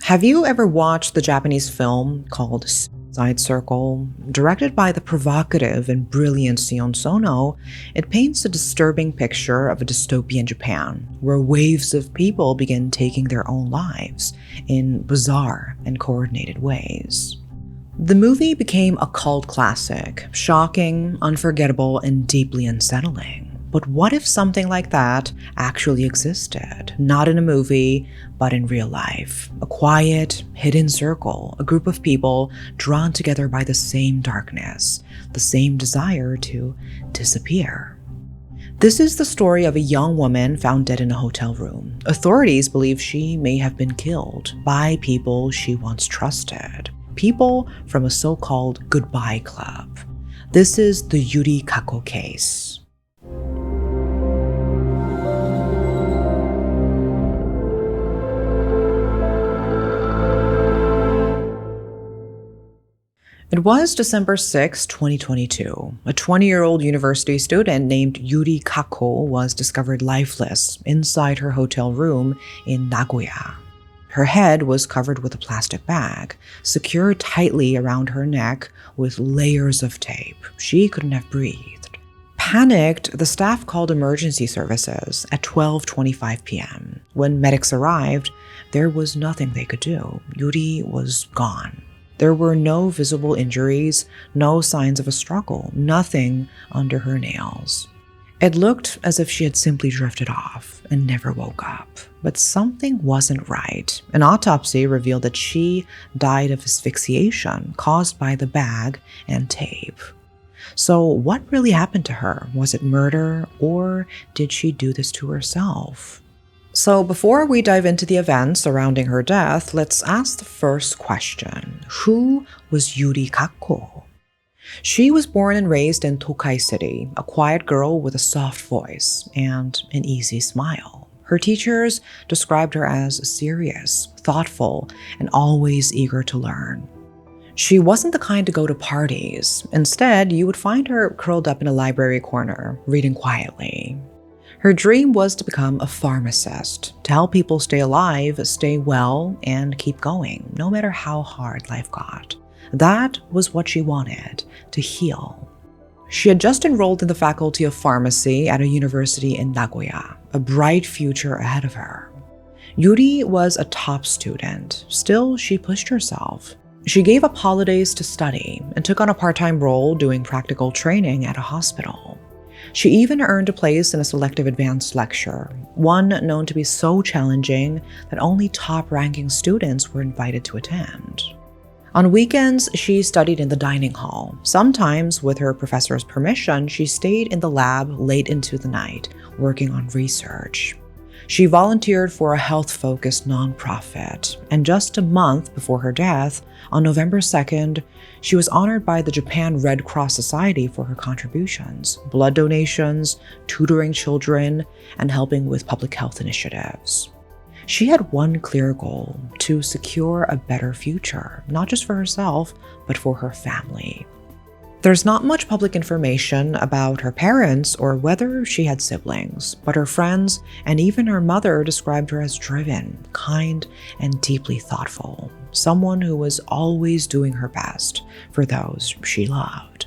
Have you ever watched the Japanese film called Suicide Circle? Directed by the provocative and brilliant Sion Sono, it paints a disturbing picture of a dystopian Japan, where waves of people begin taking their own lives in bizarre and coordinated ways. The movie became a cult classic, shocking, unforgettable, and deeply unsettling. But what if something like that actually existed? Not in a movie, but in real life. A quiet, hidden circle, a group of people drawn together by the same darkness, the same desire to disappear. This is the story of a young woman found dead in a hotel room. Authorities believe she may have been killed by people she once trusted. People from a so-called goodbye club. This is the Yuri Kako case. It was December 6, 2022. A 20-year-old university student named Yuri Kako was discovered lifeless inside her hotel room in Nagoya. Her head was covered with a plastic bag, secured tightly around her neck with layers of tape. She couldn't have breathed. Panicked, the staff called emergency services at 12:25 p.m. When medics arrived, there was nothing they could do. Yuri was gone. There were no visible injuries, no signs of a struggle, nothing under her nails. It looked as if she had simply drifted off and never woke up. But something wasn't right. An autopsy revealed that she died of asphyxiation caused by the bag and tape. So what really happened to her? Was it murder, or did she do this to herself? So before we dive into the events surrounding her death, let's ask the first question. Who was Yuri Kako? She was born and raised in Tokai City, a quiet girl with a soft voice and an easy smile. Her teachers described her as serious, thoughtful, and always eager to learn. She wasn't the kind to go to parties. Instead, you would find her curled up in a library corner, reading quietly. Her dream was to become a pharmacist, to help people stay alive, stay well, and keep going, no matter how hard life got. That was what she wanted, to heal. She had just enrolled in the faculty of pharmacy at a university in Nagoya, a bright future ahead of her. Yuri was a top student. Still, she pushed herself. She gave up holidays to study and took on a part-time role doing practical training at a hospital. She even earned a place in a selective advanced lecture, one known to be so challenging that only top-ranking students were invited to attend. On weekends, she studied in the dining hall. Sometimes, with her professor's permission, she stayed in the lab late into the night, working on research. She volunteered for a health-focused nonprofit, and just a month before her death, on November 2nd, she was honored by the Japan Red Cross Society for her contributions, blood donations, tutoring children, and helping with public health initiatives. She had one clear goal: to secure a better future, not just for herself, but for her family. There's not much public information about her parents or whether she had siblings, but her friends and even her mother described her as driven, kind, and deeply thoughtful, someone who was always doing her best for those she loved.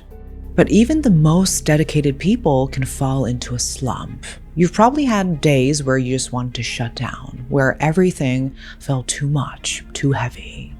But even the most dedicated people can fall into a slump. You've probably had days where you just wanted to shut down, where everything felt too much, too heavy.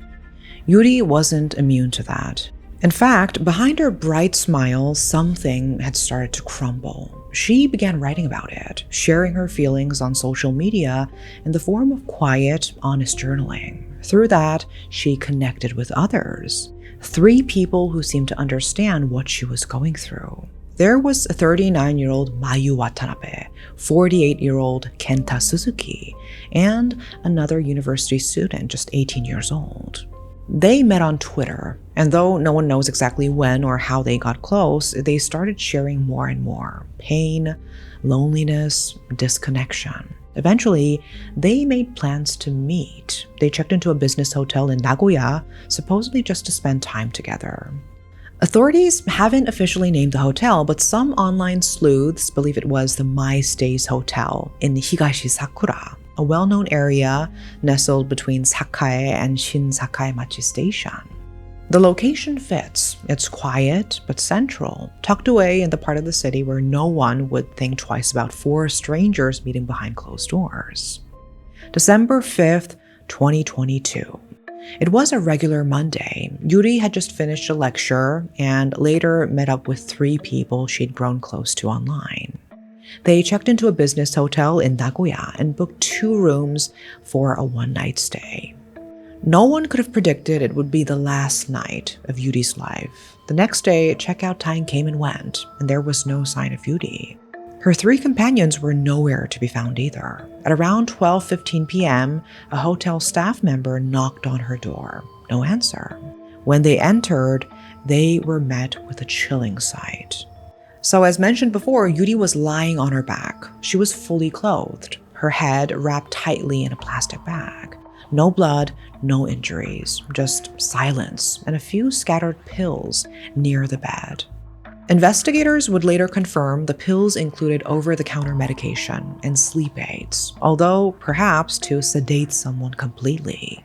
Yuri wasn't immune to that. In fact, behind her bright smile, something had started to crumble. She began writing about it, sharing her feelings on social media in the form of quiet, honest journaling. Through that, she connected with others. 3 people who seemed to understand what she was going through. There was a 39-year-old Mayu Watanabe, 48-year-old Kenta Suzuki, and another university student just 18 years old. They met on Twitter, and though no one knows exactly when or how they got close, they started sharing more and more pain, loneliness, disconnection. Eventually, they made plans to meet. They checked into a business hotel in Nagoya, supposedly just to spend time together. Authorities haven't officially named the hotel, but some online sleuths believe it was the My Stays Hotel in Higashi Sakura, a well-known area nestled between Sakae and Shin-Sakae-machi Station. The location fits. It's quiet but central, tucked away in the part of the city where no one would think twice about four strangers meeting behind closed doors. December 5th, 2022. It was a regular Monday. Yuri had just finished a lecture and later met up with 3 people she'd grown close to online. They checked into a business hotel in Nagoya and booked 2 rooms for a one-night stay. No one could have predicted it would be the last night of Yuri's life. The next day, checkout time came and went, and there was no sign of Yuri. Her 3 companions were nowhere to be found either. At around 12:15 p.m., a hotel staff member knocked on her door. No answer. When they entered, they were met with a chilling sight. So as mentioned before, Yuri was lying on her back. She was fully clothed, her head wrapped tightly in a plastic bag. No blood, no injuries, just silence and a few scattered pills near the bed. Investigators would later confirm the pills included over-the-counter medication and sleep aids, although perhaps to sedate someone completely.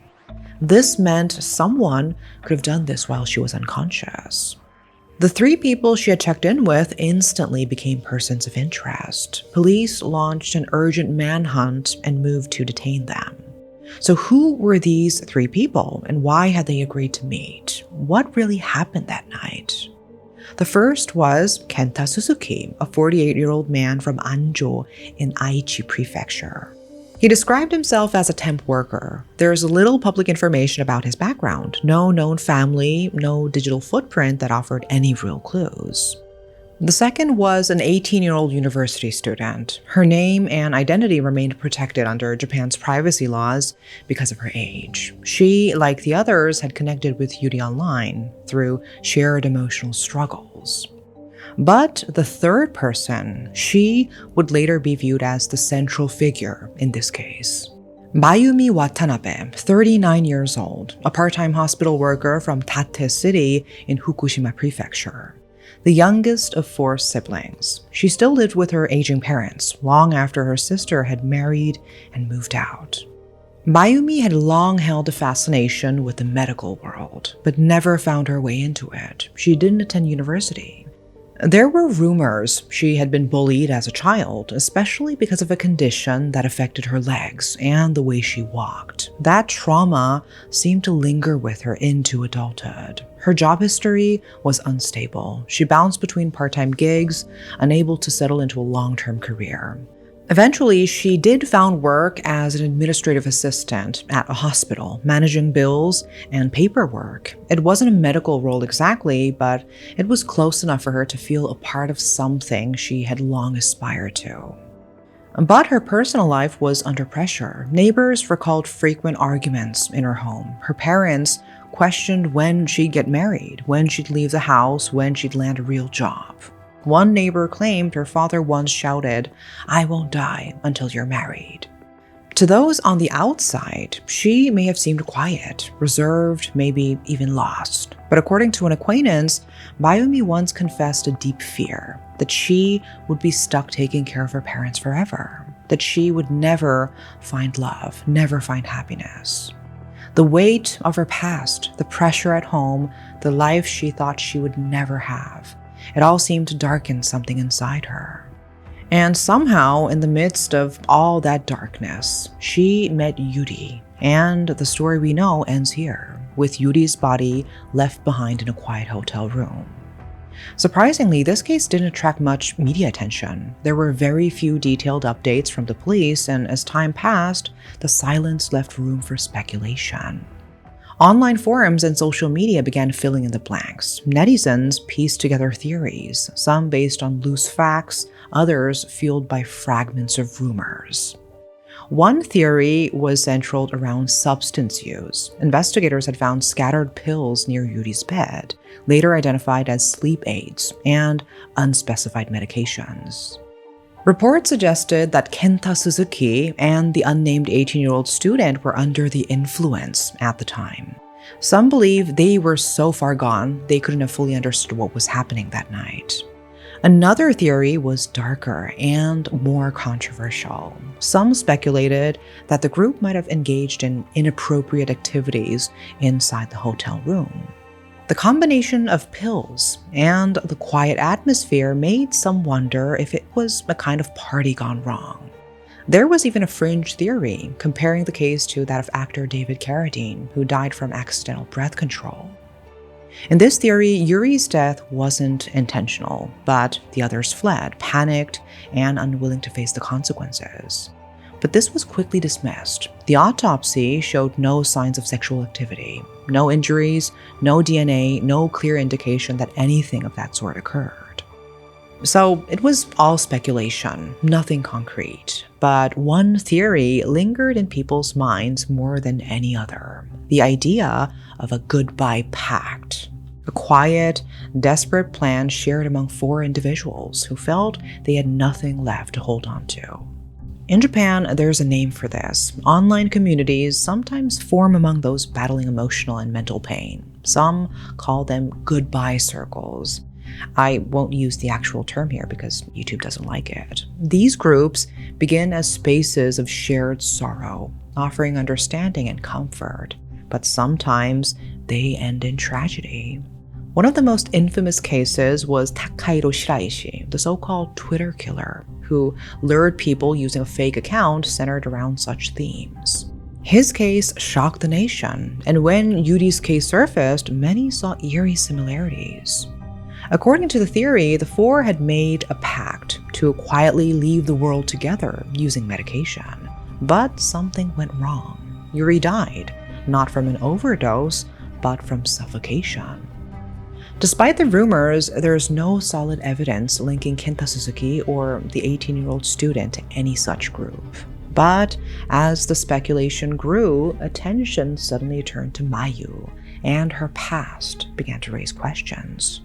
This meant someone could have done this while she was unconscious. The 3 people she had checked in with instantly became persons of interest. Police launched an urgent manhunt and moved to detain them. So who were these 3 people and why had they agreed to meet? What really happened that night? The first was Kenta Suzuki, a 48-year-old man from Anjo in Aichi Prefecture. He described himself as a temp worker. There's little public information about his background, no known family, no digital footprint that offered any real clues. The second was an 18-year-old university student. Her name and identity remained protected under Japan's privacy laws because of her age. She, like the others, had connected with Yuri online through shared emotional struggles. But the third person, she would later be viewed as the central figure in this case. Mayumi Watanabe, 39 years old, a part-time hospital worker from Tate City in Fukushima Prefecture. The youngest of 4 siblings, she still lived with her aging parents long after her sister had married and moved out. Mayumi had long held a fascination with the medical world, but never found her way into it. She didn't attend university. There were rumors she had been bullied as a child, especially because of a condition that affected her legs and the way she walked. That trauma seemed to linger with her into adulthood. Her job history was unstable. She bounced between part-time gigs, unable to settle into a long-term career. Eventually, she did found work as an administrative assistant at a hospital, managing bills and paperwork. It wasn't a medical role exactly, but it was close enough for her to feel a part of something she had long aspired to. But her personal life was under pressure. Neighbors recalled frequent arguments in her home. Her parents questioned when she'd get married, when she'd leave the house, when she'd land a real job. One neighbor claimed her father once shouted, "I won't die until you're married." To those on the outside, she may have seemed quiet, reserved, maybe even lost. But according to an acquaintance, Mayumi once confessed a deep fear that she would be stuck taking care of her parents forever, that she would never find love, never find happiness. The weight of her past, the pressure at home, the life she thought she would never have, it all seemed to darken something inside her. And somehow, in the midst of all that darkness, she met Yuri, and the story we know ends here, with Yuri's body left behind in a quiet hotel room. Surprisingly, this case didn't attract much media attention. There were very few detailed updates from the police, and as time passed, the silence left room for speculation. Online forums and social media began filling in the blanks. Netizens pieced together theories, some based on loose facts, others fueled by fragments of rumors. One theory was centered around substance use. Investigators had found scattered pills near Yuri's bed, later identified as sleep aids, and unspecified medications. Reports suggested that Kenta Suzuki and the unnamed 18-year-old student were under the influence at the time. Some believe they were so far gone they couldn't have fully understood what was happening that night. Another theory was darker and more controversial. Some speculated that the group might have engaged in inappropriate activities inside the hotel room. The combination of pills and the quiet atmosphere made some wonder if it was a kind of party gone wrong. There was even a fringe theory comparing the case to that of actor David Carradine, who died from accidental breath control. In this theory, Yuri's death wasn't intentional, but the others fled, panicked, and unwilling to face the consequences. But this was quickly dismissed. The autopsy showed no signs of sexual activity, no injuries, no DNA, no clear indication that anything of that sort occurred. So it was all speculation, nothing concrete. But one theory lingered in people's minds more than any other: the idea of a goodbye pact. A quiet, desperate plan shared among 4 individuals who felt they had nothing left to hold on to. In Japan, there's a name for this. Online communities sometimes form among those battling emotional and mental pain. Some call them goodbye circles. I won't use the actual term here because YouTube doesn't like it. These groups begin as spaces of shared sorrow, offering understanding and comfort, but sometimes they end in tragedy. One of the most infamous cases was Takahiro Shiraishi, the so-called Twitter killer, who lured people using a fake account centered around such themes. His case shocked the nation, and when Yuri's case surfaced, many saw eerie similarities. According to the theory, the 4 had made a pact to quietly leave the world together using medication. But something went wrong. Yuri died, not from an overdose, but from suffocation. Despite the rumors, there's no solid evidence linking Kenta Suzuki or the 18-year-old student to any such group. But as the speculation grew, attention suddenly turned to Mayu, and her past began to raise questions.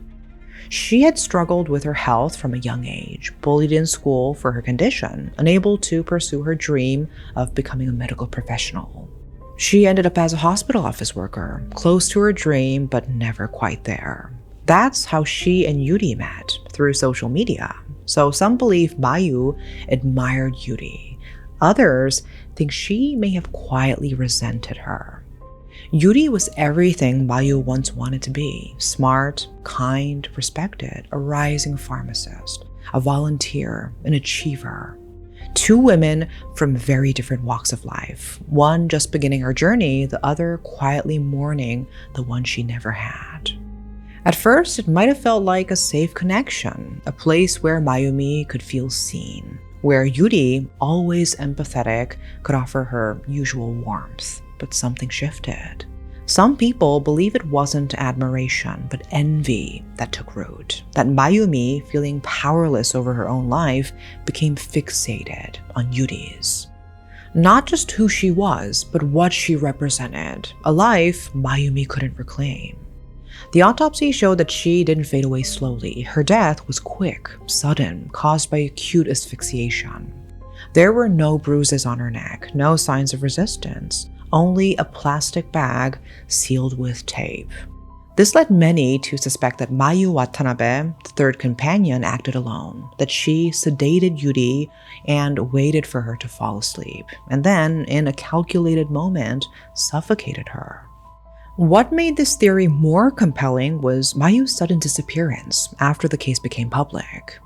She had struggled with her health from a young age, bullied in school for her condition, unable to pursue her dream of becoming a medical professional. She ended up as a hospital office worker, close to her dream but never quite there. That's how she and Yuri met, through social media. So some believe Mayu admired Yuri. Others think she may have quietly resented her. Yuri was everything Mayu once wanted to be: smart, kind, respected, a rising pharmacist, a volunteer, an achiever. 2 women from very different walks of life, one just beginning her journey, the other quietly mourning the one she never had. At first, it might have felt like a safe connection, a place where Mayumi could feel seen, where Yuri, always empathetic, could offer her usual warmth. But something shifted. Some people believe it wasn't admiration, but envy that took root. That Mayumi, feeling powerless over her own life, became fixated on Yuri's. Not just who she was, but what she represented, a life Mayumi couldn't reclaim. The autopsy showed that she didn't fade away slowly. Her death was quick, sudden, caused by acute asphyxiation. There were no bruises on her neck, no signs of resistance, only a plastic bag sealed with tape. This led many to suspect that Mayu Watanabe, the 3rd companion, acted alone, that she sedated Yuri and waited for her to fall asleep, and then, in a calculated moment, suffocated her. What made this theory more compelling was Mayu's sudden disappearance after the case became public.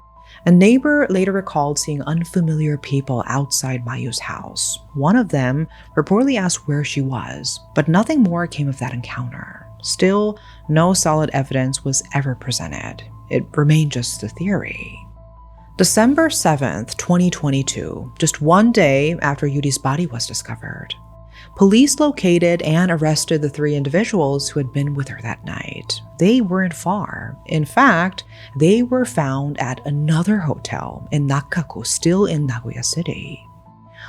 A neighbor later recalled seeing unfamiliar people outside Mayu's house. One of them reportedly asked where she was, but nothing more came of that encounter. Still, no solid evidence was ever presented. It remained just a theory. December 7th, 2022, just one day after Yuri's body was discovered. Police located and arrested the 3 individuals who had been with her that night. They weren't far. In fact, they were found at another hotel in Nakaku, still in Nagoya City.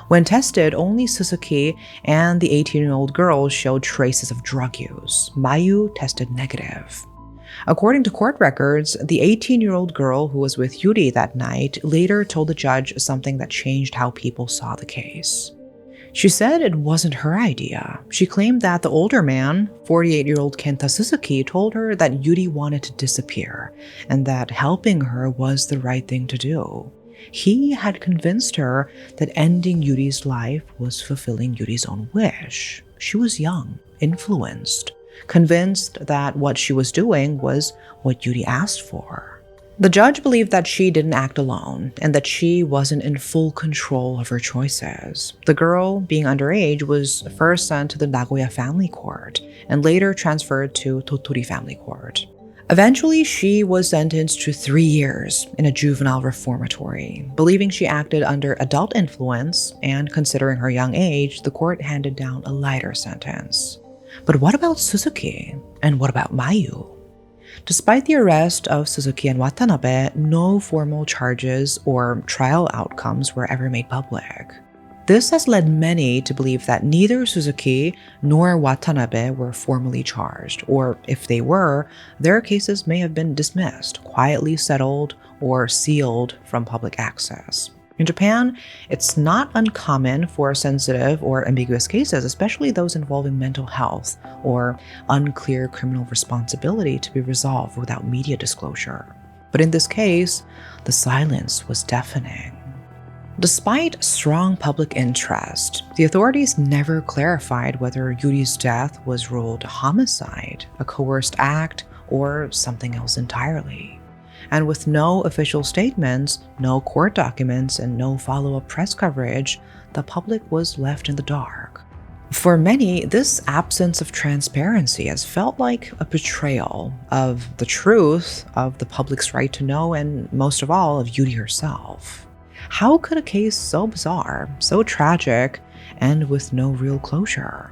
When tested, only Suzuki and the 18-year-old girl showed traces of drug use. Mayu tested negative. According to court records, the 18-year-old girl who was with Yuri that night later told the judge something that changed how people saw the case. She said it wasn't her idea. She claimed that the older man, 48-year-old Kenta Suzuki, told her that Yuri wanted to disappear and that helping her was the right thing to do. He had convinced her that ending Yuri's life was fulfilling Yuri's own wish. She was young, influenced, convinced that what she was doing was what Yuri asked for. The judge believed that she didn't act alone and that she wasn't in full control of her choices. The girl, being underage, was first sent to the Nagoya family court and later transferred to Tottori family court. Eventually, she was sentenced to 3 years in a juvenile reformatory. Believing she acted under adult influence and considering her young age, the court handed down a lighter sentence. But what about Suzuki? And what about Mayu? Despite the arrest of Suzuki and Watanabe, no formal charges or trial outcomes were ever made public. This has led many to believe that neither Suzuki nor Watanabe were formally charged, or if they were, their cases may have been dismissed, quietly settled, or sealed from public access. In Japan, it's not uncommon for sensitive or ambiguous cases, especially those involving mental health or unclear criminal responsibility, to be resolved without media disclosure. But in this case, the silence was deafening. Despite strong public interest, the authorities never clarified whether Yuri's death was ruled a homicide, a coerced act, or something else entirely. And with no official statements, no court documents, and no follow-up press coverage, the public was left in the dark. For many, this absence of transparency has felt like a betrayal of the truth, of the public's right to know, and most of all, of Yuri herself. How could a case so bizarre, so tragic, end with no real closure?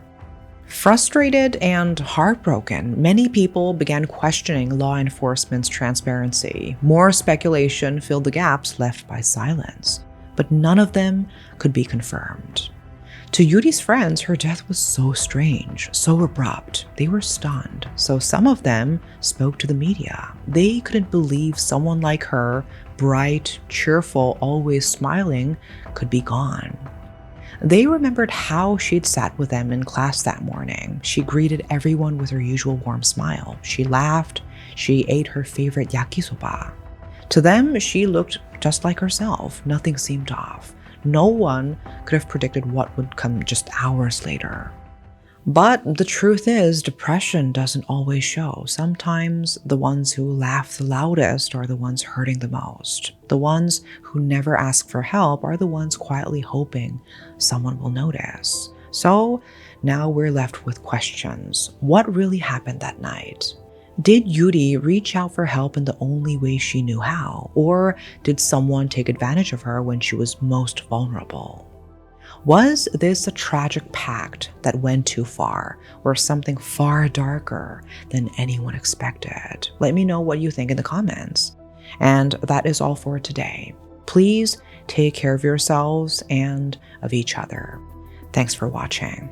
Frustrated and heartbroken, many people began questioning law enforcement's transparency. More speculation filled the gaps left by silence, but none of them could be confirmed. To Yuri's friends, her death was so strange, so abrupt. They were stunned, so some of them spoke to the media. They couldn't believe someone like her, bright, cheerful, always smiling, could be gone. They remembered how she'd sat with them in class that morning. She greeted everyone with her usual warm smile. She laughed. She ate her favorite yakisoba. To them, she looked just like herself. Nothing seemed off. No one could have predicted what would come just hours later. But the truth is, depression doesn't always show. Sometimes the ones who laugh the loudest are the ones hurting the most. The ones who never ask for help are the ones quietly hoping someone will notice. So now we're left with questions. What really happened that night? Did Yuri reach out for help in the only way she knew how? Or did someone take advantage of her when she was most vulnerable? Was this a tragic pact that went too far, or something far darker than anyone expected? Let me know what you think in the comments. And that is all for today. Please take care of yourselves and of each other. Thanks for watching.